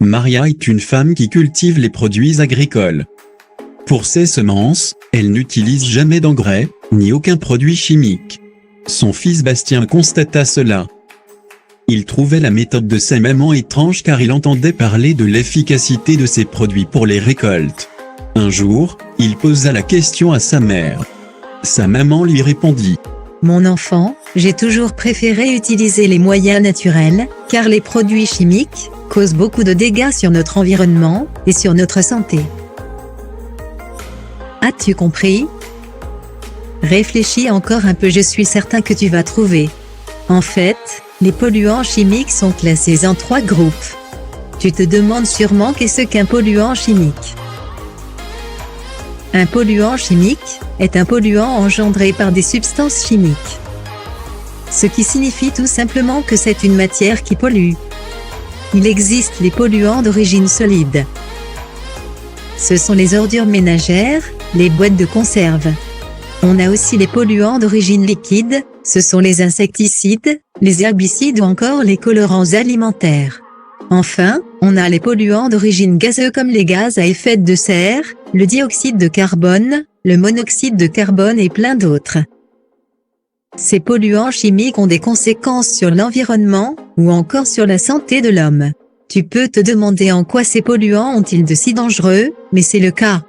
Maria est une femme qui cultive les produits agricoles. Pour ses semences, elle n'utilise jamais d'engrais, ni aucun produit chimique. Son fils Bastien constata cela. Il trouvait la méthode de sa maman étrange car il entendait parler de l'efficacité de ces produits pour les récoltes. Un jour, il posa la question à sa mère. Sa maman lui répondit. Mon enfant, j'ai toujours préféré utiliser les moyens naturels, car les produits chimiques causent beaucoup de dégâts sur notre environnement et sur notre santé. As-tu compris? Réfléchis encore un peu, je suis certain que tu vas trouver. En fait, les polluants chimiques sont classés en 3 groupes. Tu te demandes sûrement qu'est-ce qu'un polluant chimique. Un polluant chimique est un polluant engendré par des substances chimiques. Ce qui signifie tout simplement que c'est une matière qui pollue. Il existe les polluants d'origine solide. Ce sont les ordures ménagères, les boîtes de conserve. On a aussi les polluants d'origine liquide, ce sont les insecticides, les herbicides ou encore les colorants alimentaires. Enfin, on a les polluants d'origine gazeuse comme les gaz à effet de serre, le dioxyde de carbone, le monoxyde de carbone et plein d'autres. Ces polluants chimiques ont des conséquences sur l'environnement ou encore sur la santé de l'homme. Tu peux te demander en quoi ces polluants ont-ils de si dangereux, mais c'est le cas.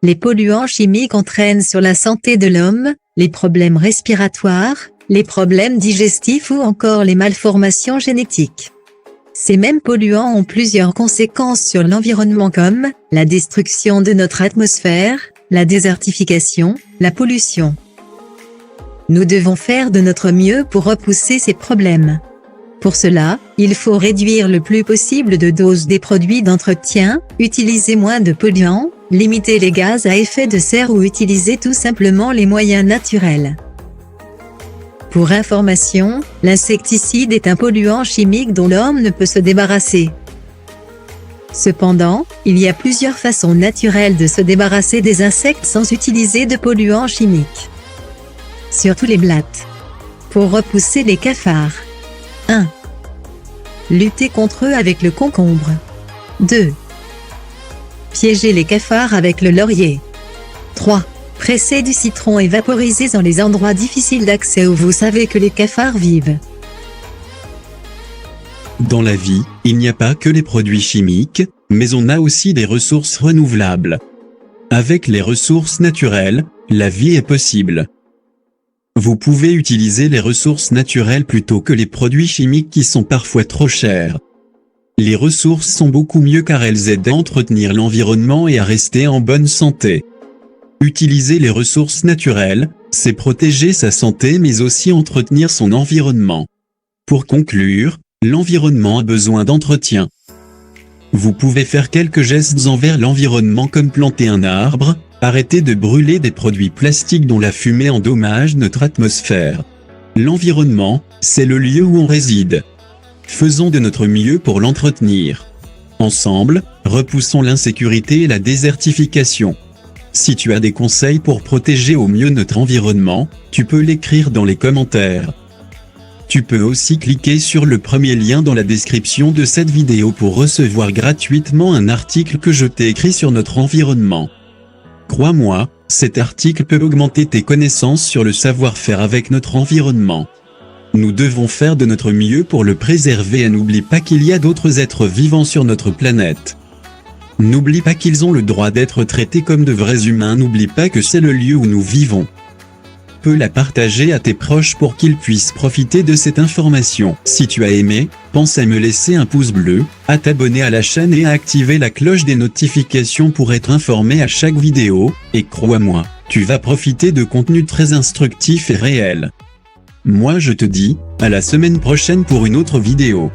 Les polluants chimiques entraînent sur la santé de l'homme les problèmes respiratoires, les problèmes digestifs ou encore les malformations génétiques. Ces mêmes polluants ont plusieurs conséquences sur l'environnement comme la destruction de notre atmosphère, la désertification, la pollution. Nous devons faire de notre mieux pour repousser ces problèmes. Pour cela, il faut réduire le plus possible de doses des produits d'entretien, utiliser moins de polluants, limiter les gaz à effet de serre ou utiliser tout simplement les moyens naturels. Pour information, l'insecticide est un polluant chimique dont l'homme ne peut se débarrasser. Cependant, il y a plusieurs façons naturelles de se débarrasser des insectes sans utiliser de polluants chimiques. Surtout les blattes. Pour repousser les cafards. 1. Lutter contre eux avec le concombre. 2. Piéger les cafards avec le laurier. 3. Presser du citron et vaporiser dans les endroits difficiles d'accès où vous savez que les cafards vivent. Dans la vie, il n'y a pas que les produits chimiques, mais on a aussi des ressources renouvelables. Avec les ressources naturelles, la vie est possible. Vous pouvez utiliser les ressources naturelles plutôt que les produits chimiques qui sont parfois trop chers. Les ressources sont beaucoup mieux car elles aident à entretenir l'environnement et à rester en bonne santé. Utiliser les ressources naturelles, c'est protéger sa santé mais aussi entretenir son environnement. Pour conclure, l'environnement a besoin d'entretien. Vous pouvez faire quelques gestes envers l'environnement comme planter un arbre, arrêter de brûler des produits plastiques dont la fumée endommage notre atmosphère. L'environnement, c'est le lieu où on réside. Faisons de notre mieux pour l'entretenir. Ensemble, repoussons l'insécurité et la désertification. Si tu as des conseils pour protéger au mieux notre environnement, tu peux l'écrire dans les commentaires. Tu peux aussi cliquer sur le premier lien dans la description de cette vidéo pour recevoir gratuitement un article que je t'ai écrit sur notre environnement. Crois-moi, cet article peut augmenter tes connaissances sur le savoir-faire avec notre environnement. Nous devons faire de notre mieux pour le préserver et n'oublie pas qu'il y a d'autres êtres vivants sur notre planète. N'oublie pas qu'ils ont le droit d'être traités comme de vrais humains, n'oublie pas que c'est le lieu où nous vivons. Peux la partager à tes proches pour qu'ils puissent profiter de cette information. Si tu as aimé, pense à me laisser un pouce bleu, à t'abonner à la chaîne et à activer la cloche des notifications pour être informé à chaque vidéo, et crois-moi, tu vas profiter de contenus très instructifs et réels. Moi je te dis, à la semaine prochaine pour une autre vidéo.